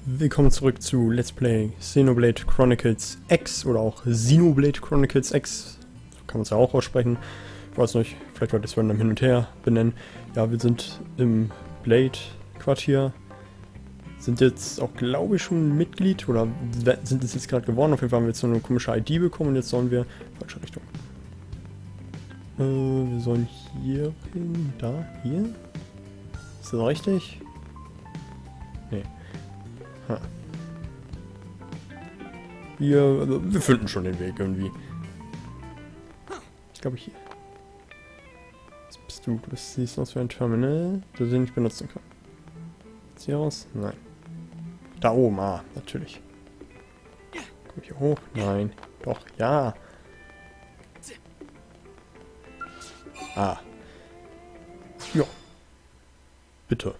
Willkommen zurück zu Let's Play Xenoblade Chronicles X oder auch Xenoblade Chronicles X. So kann man es ja auch aussprechen. Ich weiß nicht, vielleicht wollte ich es random hin und her benennen. Ja, wir sind im Blade-Quartier. Sind jetzt auch, glaube ich, schon Mitglied oder sind es jetzt gerade geworden. Auf jeden Fall haben wir jetzt so eine komische ID bekommen und jetzt sollen wir... Falsche Richtung. Wir sollen hier hin, da, hier. Ist das richtig? Nee. Ha. Wir finden schon den Weg irgendwie. Ich glaube hier. Was bist du? Du siehst aus wie ein Terminal, das ich nicht benutzen kann. Ist hier raus? Nein. Da oben, natürlich. Komm ich hier hoch? Nein. Doch, ja. Ja. Bitte.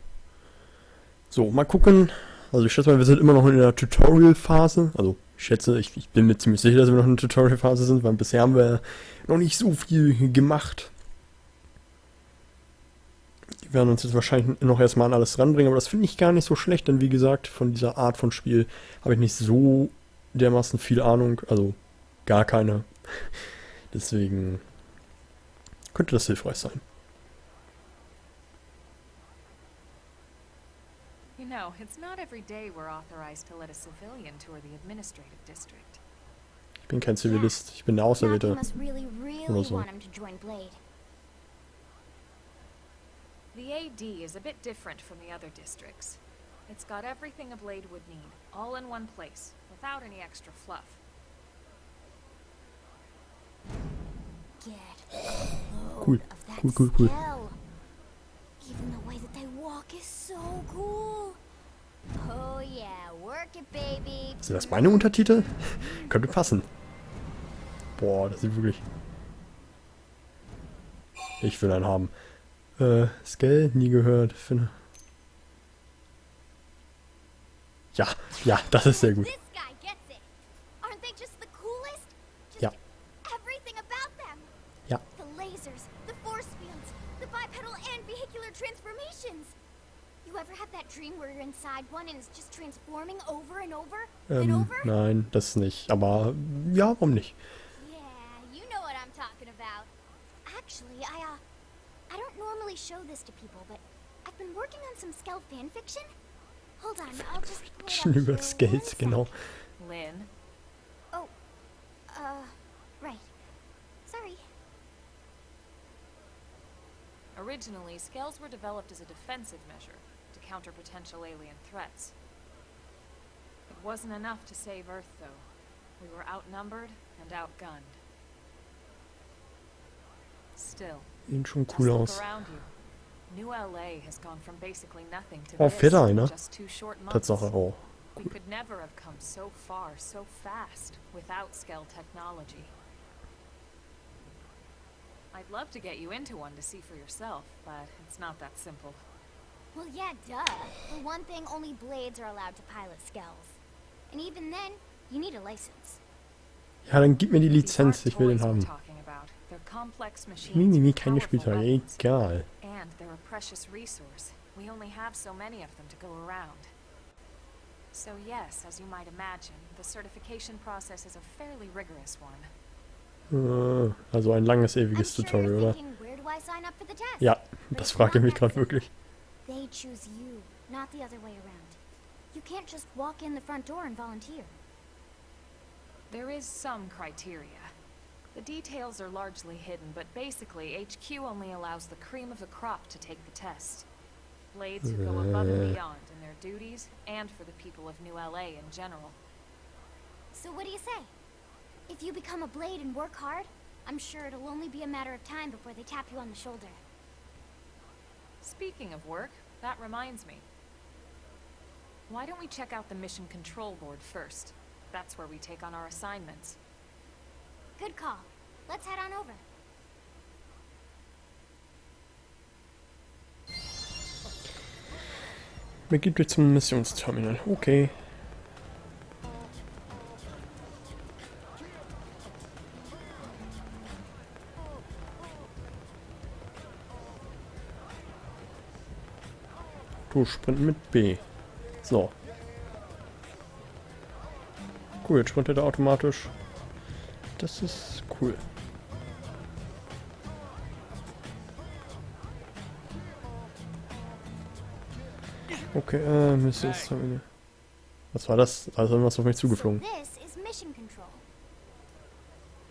So, mal gucken. Also ich schätze mal, wir sind immer noch in der Tutorial-Phase. Also ich schätze, ich bin mir ziemlich sicher, dass wir noch in der Tutorial-Phase sind, weil bisher haben wir noch nicht so viel gemacht. Wir werden uns jetzt wahrscheinlich noch erstmal an alles ranbringen, aber das finde ich gar nicht so schlecht, denn wie gesagt, von dieser Art von Spiel habe ich nicht so dermaßen viel Ahnung, also gar keine. Deswegen könnte das hilfreich sein. You know, it's not every day we're authorized to let a civilian tour the administrative district. Ich bin kein Zivilist, ich bin der Auserwählte. Oder so. The AD is a bit different from the other districts. It's got everything a Blade would need, all in one place, without any extra fluff. Cool, cool. Even the way that they walk is so cool. Oh yeah, work it, baby. Sind das meine Untertitel? Könnte passen. Boah, das sieht wirklich... Ich will einen haben. Skell, nie gehört. Finde. Ja, das ist sehr gut. Ja. Ja. Transformations. You ever had that dream where you're inside one and it's just transforming over and over and over? Nein, das nicht. Aber ja, warum nicht? Yeah, you know what I'm talking about. Actually, I don't normally show this to people, but I've been working on some Skell fanfiction. Hold on, I'll just pull it up Über Skells, genau. Lynn? Oh, right. Sorry. Originally, scales were developed as a defensive measure to counter potential alien threats. It wasn't enough to save Earth, though. We were outnumbered and outgunned. Still, Sieht schon just cool look aus. around you. New LA has gone from basically nothing to Oh, this fährt da in einer? just 2 short months. Tatsache, oh. We could never have come so far, so fast, without Skell technology. I'd love to get you into one to see for yourself, but it's not that simple. Well, yeah, duh. For one thing, only Blades are allowed to pilot Skells. And even then, you need a license. Ja, dann gib mir die Lizenz, ich will den haben. Mimimi, keine Spielteile, egal. And they're a precious resource. We only have so many of them to go around. So yes, as you might imagine, the certification process is a fairly rigorous one. Also ein langes, ewiges Tutorial, oder? Ja, das frage ich mich gerade wirklich. They choose you, not the other way around. You can't just walk in the front door and volunteer. There is some criteria. The details are largely hidden, but basically HQ only allows the cream of the crop to take the test. Blades who go above and beyond in their duties, and for the people of New LA in general. So what do you say? If you become a Blade and work hard, I'm sure it'll only be a matter of time before they tap you on the shoulder. Speaking of work, that reminds me. Why don't we check out the mission control board first? That's where we take on our assignments. Good call. Let's head on over. Begib dich zum Missionsterminal. Okay. Du sprinten mit B. So. Cool, jetzt sprintet er automatisch. Das ist cool. Okay, Mist, was war das? Da ist irgendwas auf mich zugeflogen. So this is mission control.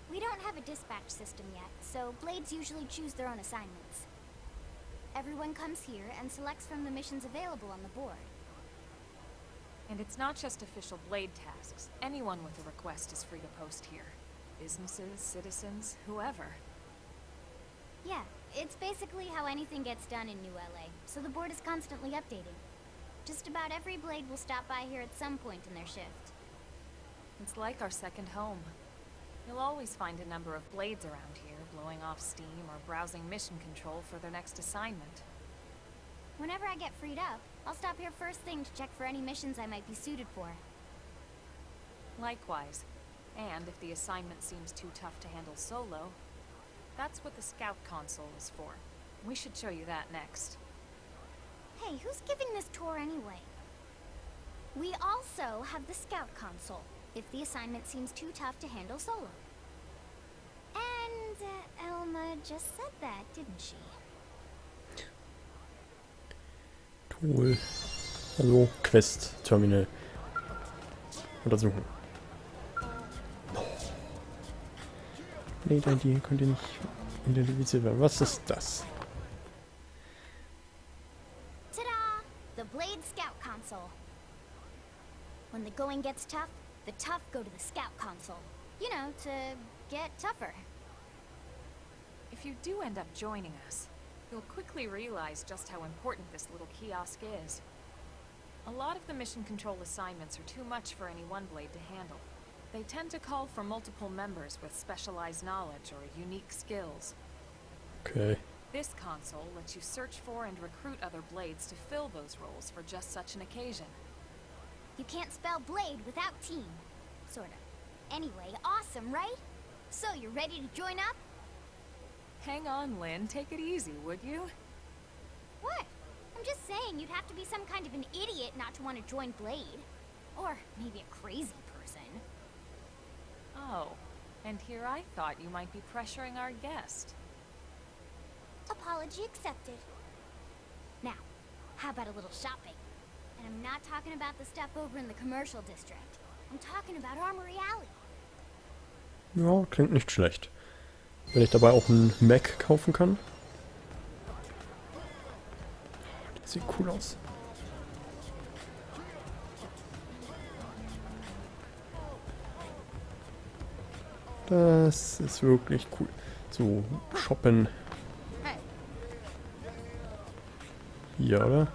We don't have a dispatch system yet, so blades usually choose their own assignments. Everyone comes here and selects from the missions available on the board. And it's not just official blade tasks. Anyone with a request is free to post here. Businesses, citizens, whoever. Yeah, it's basically how anything gets done in New LA, so the board is constantly updating. Just about every blade will stop by here at some point in their shift. It's like our second home. You'll always find a number of blades around here, blowing off steam or browsing mission control for their next assignment. Whenever I get freed up, I'll stop here first thing to check for any missions I might be suited for. Likewise. And if the assignment seems too tough to handle solo, that's what the scout console is for. We should show you that next. Hey, who's giving this tour anyway? We also have the scout console, if the assignment seems too tough to handle solo. And Elma just said that, didn't she? Tool. Also, Quest, Terminal. Untersuchen. Blade-ID konnte nicht identifiziert werden. Was ist das? Ta-da! The Blade Scout Console. When the going gets tough, the tough go to the Scout Console. You know, to get tougher. If you do end up joining us, you'll quickly realize just how important this little kiosk is. A lot of the mission control assignments are too much for any one blade to handle. They tend to call for multiple members with specialized knowledge or unique skills. Okay. This console lets you search for and recruit other blades to fill those roles for just such an occasion. You can't spell blade without team. Sorta. Anyway, awesome, right? So, you're ready to join up? Hang on, Lynn. Take it easy, would you? What? I'm just saying you'd have to be some kind of an idiot not to want to join Blade. Or maybe a crazy person. Oh, and here I thought you might be pressuring our guest. Apology accepted. Now, how about a little shopping? And I'm not talking about the stuff over in the commercial district. I'm talking about Armory Alley. Ja, klingt nicht schlecht. Wenn ich dabei auch einen Mac kaufen kann. Das sieht cool aus. Das ist wirklich cool. So, shoppen. Hier, oder?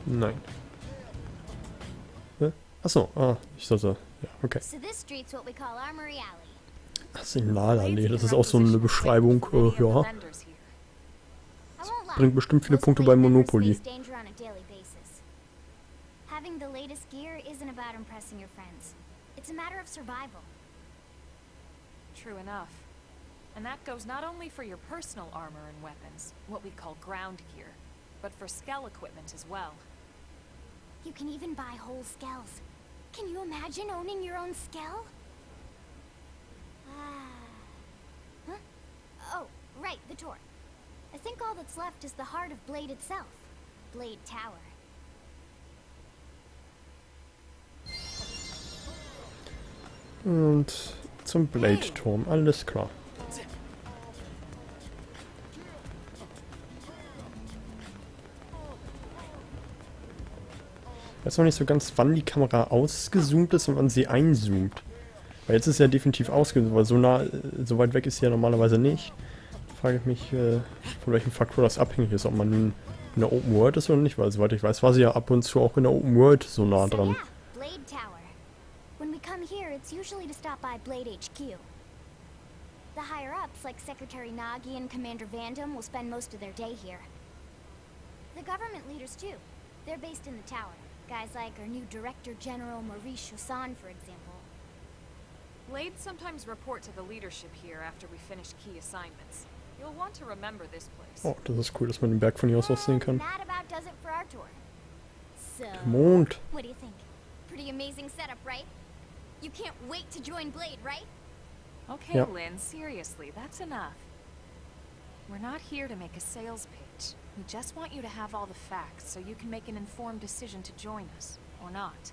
Nein. Achso, ich sollte. Ja, okay. So this street's what we call Armory Alley. Signalallee, das ist auch so eine Beschreibung. Ja. I won't lie. Bringt bestimmt viele Most Punkte bei blade members Monopoly. face danger on a daily basis. Having the latest gear isn't about impressing your friends. It's a matter of survival. True enough. And that goes not only for your personal armor and weapons, what we call ground gear, but for skell equipment as well. You can even buy whole skells. Can you imagine owning your own skell? Huh? Oh, right, the tour. I think all that's left is the heart of Blade itself. Blade Tower. Und zum Blade-Turm, alles klar. Ich weiß noch nicht so ganz, wann die Kamera ausgezoomt ist und wann sie einzoomt. Weil jetzt ist ja definitiv ausgezoomt, weil so nah, so weit weg ist sie ja normalerweise nicht. Da frage ich mich, von welchem Faktor das abhängig ist, ob man in der Open World ist oder nicht, weil soweit ich weiß, war sie ja ab und zu auch in der Open World so nah So dran. yeah, Blade Tower. When we come here, it's usually to stop by Blade HQ. The higher-ups, like Secretary Nagi and Commander Vandam, will spend most of their day here. The government leaders, too. They're based in the tower. Guys like our new Director General Maurice Chussan, for example. Blades sometimes report to the leadership here after we finish key assignments. You'll want to remember this place. Oh, das ist cool, dass man den Berg von hier aus sehen kann. That about does it for our tour. So, Der Mond. what do you think? pretty amazing setup, right? You can't wait to join Blade, right? Okay, Yep. Lynn, seriously, that's enough. We're not here to make a sales pitch. We just want you to have all the facts so you can make an informed decision to join us, or not.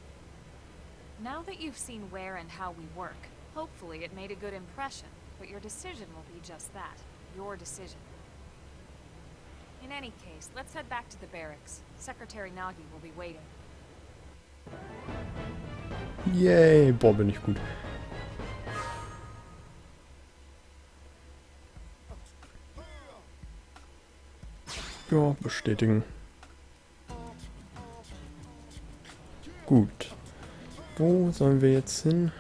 Now that you've seen where and how we work, hopefully it made a good impression, but your decision will be just that, your decision. In any case, let's head back to the barracks. Secretary Nagi will be waiting. Yay, boah, bin ich gut. Ja, bestätigen. Gut. Wo sollen wir jetzt hin?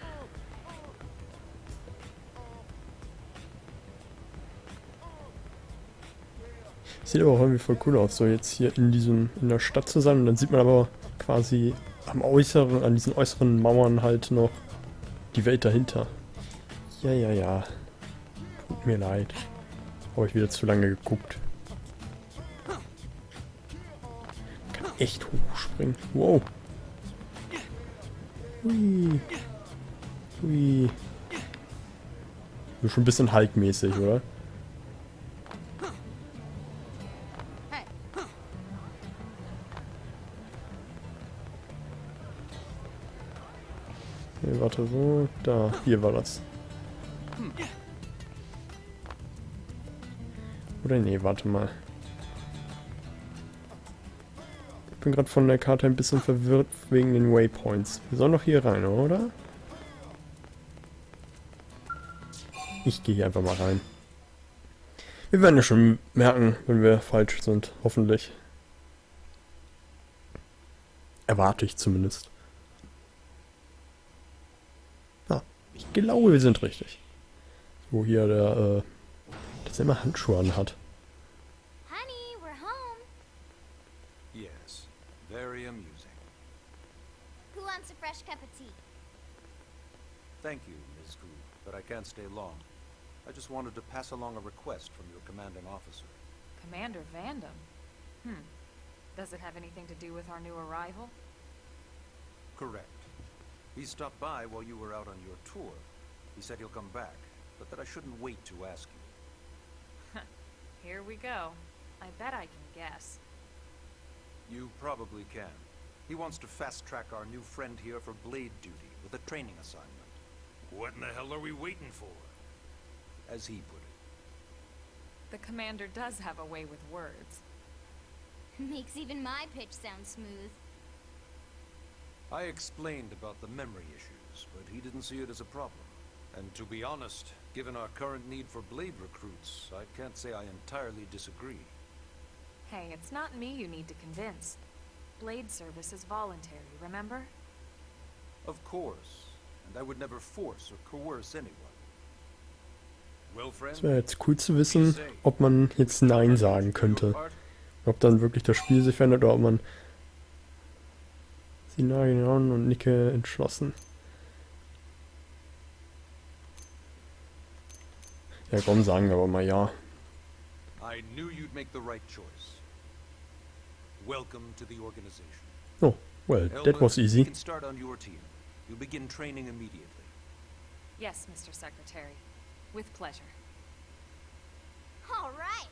Sieht aber auch irgendwie voll cool aus, so jetzt hier in der Stadt zu sein. Und dann sieht man aber quasi an diesen äußeren Mauern halt noch die Welt dahinter. Ja. Tut mir leid. Habe ich wieder zu lange geguckt. Kann echt hochspringen. Wow. Hui. So schon ein bisschen Hulk-mäßig, oder? Nee, warte, so. Da, hier war das. Oder nee, warte mal. Ich bin gerade von der Karte ein bisschen verwirrt wegen den Waypoints. Wir sollen doch hier rein, oder? Ich gehe hier einfach mal rein. Wir werden ja schon merken, wenn wir falsch sind. Hoffentlich. Erwarte ich zumindest. Ah, ich glaube, wir sind richtig. Wo hier der, dass er immer Handschuhe anhat. Honey, we're home. Yes, very amusing. Who wants a fresh cup of tea? Thank you, Ms. Gu, but I can't stay long. I just wanted to pass along a request from your commanding officer. Commander Vandam? Does it have anything to do with our new arrival? Correct. He stopped by while you were out on your tour. He said he'll come back, but that I shouldn't wait to ask you. Here we go. I bet I can guess. You probably can. He wants to fast-track our new friend here for blade duty with a training assignment. What in the hell are we waiting for? As he put it. The commander does have a way with words. Makes even my pitch sound smooth. I explained about the memory issues, but he didn't see it as a problem. And to be honest, given our current need for blade recruits, I can't say I entirely disagree. Hey, it's not me you need to convince. Blade service is voluntary, remember? Of course, and I would never force or coerce anyone. Well, friend, Es wäre jetzt cool zu wissen, ob man jetzt Nein sagen könnte. Ob dann wirklich das Spiel sich verändert oder ob man sie nageln an und nicke entschlossen. Ja, komm, sagen wir aber mal ja. I knew you'd make the right choice. Welcome to the organization. Oh, well, that was You easy. can start on your team. You'll begin training immediately. Yes, Mr. Secretary. With pleasure. All right.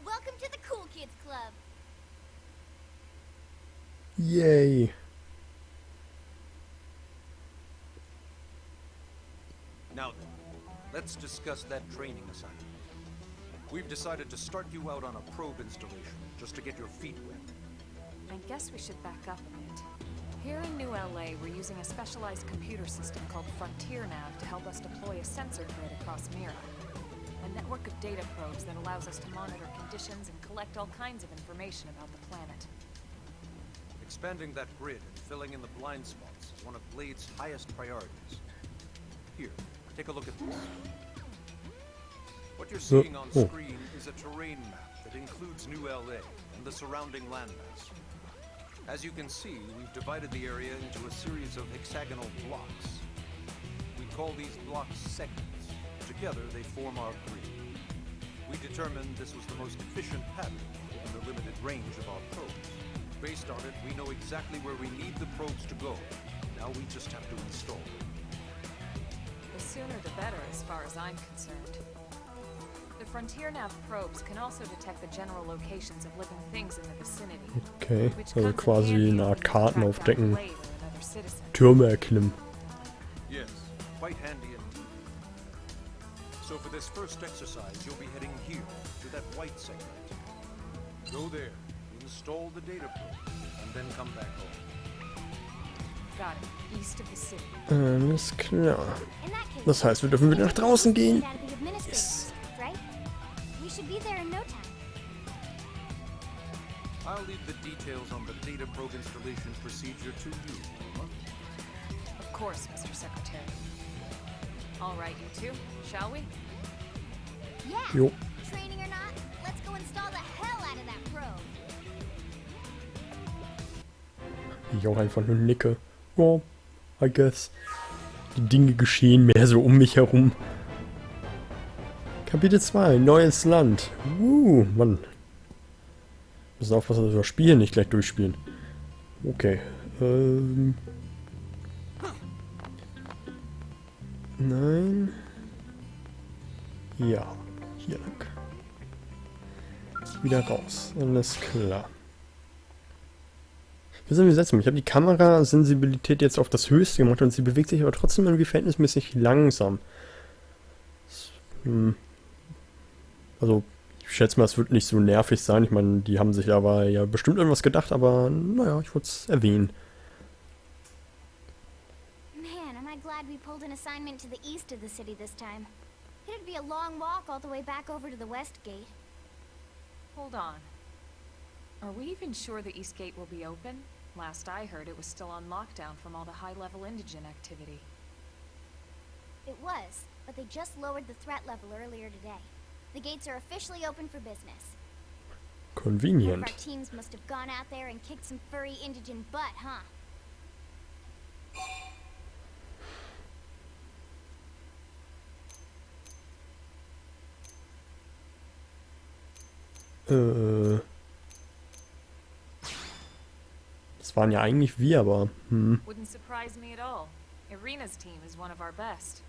Welcome to the Cool Kids Club. Yay. Now then, let's discuss that training assignment. We've decided to start you out on a probe installation, just to get your feet wet. I guess we should back up a bit. Here in New LA, we're using a specialized computer system called Frontier Nav to help us deploy a sensor grid across Mira. A network of data probes that allows us to monitor conditions and collect all kinds of information about the planet. Expanding that grid and filling in the blind spots is one of Blade's highest priorities. Here, take a look at this. What you're seeing on screen is a terrain map that includes New LA and the surrounding landmass. As you can see, we've divided the area into a series of hexagonal blocks. We call these blocks segments. Together, they form our grid. We determined this was the most efficient pattern, given the limited range of our probes. Based on it, we know exactly where we need the probes to go, Now we just have to install it. The sooner the better, as far as I'm concerned. The Frontier Nav probes can also detect the general locations of living things in the vicinity. Okay, which also comes in quasi handy eine when Art you Karten track down aufdecken, Blade or another citizen. Türme erklimmen. Yes, quite handy indeed. So for this first exercise, you'll be heading here, to that white segment. Go there, install the data probe, and then come back home. Got it. East of the city. Alles klar. In that case, Das heißt, wir dürfen wieder nach draußen gehen. out of the administrators, right? We should be there in no time. I'll leave the details on the data probe installation procedure to you, Wilma. Of course, Mr. Secretary. All right, you two, shall we? Yeah. Jo. Training or not, let's go install the hell out of that probe. Ich auch einfach nur nicke. Oh, I guess. Die Dinge geschehen mehr so um mich herum. Kapitel 2, neues Land. Mann. Müssen aufpassen, dass wir das Spiel nicht gleich durchspielen. Okay. Nein. Ja. Hier lang. Wieder raus. Alles klar. Ich habe die Kamerasensibilität jetzt auf das Höchste gemacht und sie bewegt sich aber trotzdem irgendwie verhältnismäßig langsam. Also, ich schätze mal, es wird nicht so nervig sein. Ich meine, die haben sich aber ja bestimmt irgendwas gedacht, aber naja, ich wollte es erwähnen. Man, am I glad we pulled an assignment to the east of the city this time. It'd be a long walk all the way back over to the west gate. Hold on. Are we even sure the East Gate will be open? Last I heard, it was still on lockdown from all the high-level indigent activity. It was, but they just lowered the threat level earlier today. The gates are officially open for business. One of Convenient. our teams must have gone out there and kicked some furry indigent butt, huh? Das waren ja eigentlich wir, aber Wouldn't surprise me at all. Irina's team is one of our best.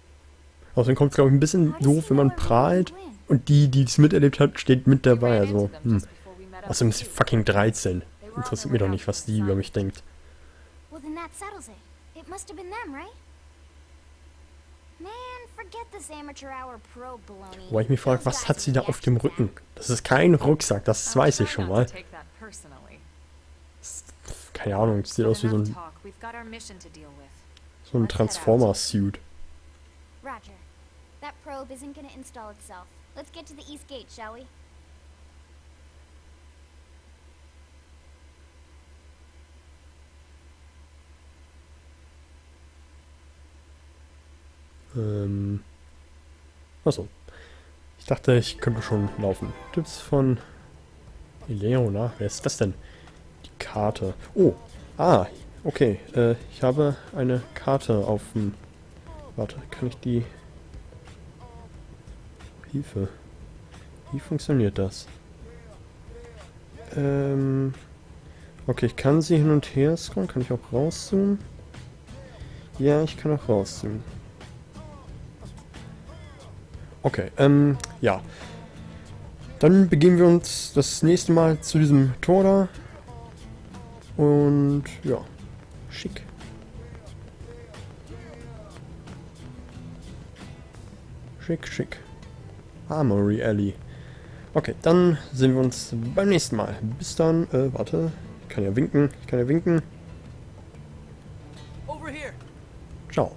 außerdem kommt es, glaube ich, ein bisschen doof, wenn man prahlt und die es miterlebt hat, steht mit We dabei. ran Also, into them just before we met up außerdem with ist sie you. fucking 13. They were on Interessiert their mich doch way nicht, out was to die the über sun. mich denkt. Well, then that settles it. It must have been them, right? Man, forget this amateur hour probe baloney. Wobei ich mich frage, Those was guys hat sie da will auf dem react to Rücken? that. Das ist kein Rucksack, das I'll weiß try ich schon not mal. to take that personally. Keine Ahnung, sieht aus wie so Enough ein talk. We've got our mission to deal with. So ein Transformer-Suit. Roger. That probe isn't gonna install itself. Let's get to the east gate, shall we? Achso. Ich dachte, ich könnte schon laufen. Tipps von Eleona. Wer ist das denn? Die Karte. Oh. Okay. Ich habe eine Karte auf dem... Warte, kann ich die... Hilfe. Wie funktioniert das? Okay, ich kann sie hin und her scrollen. Kann ich auch rauszoomen? Ja, ich kann auch rauszoomen. Okay, ja. Dann begeben wir uns das nächste Mal zu diesem Tor da. Und ja, schick. Schick. Armory Alley. Okay, dann sehen wir uns beim nächsten Mal. Bis dann, warte. Ich kann ja winken. Over here. Ciao.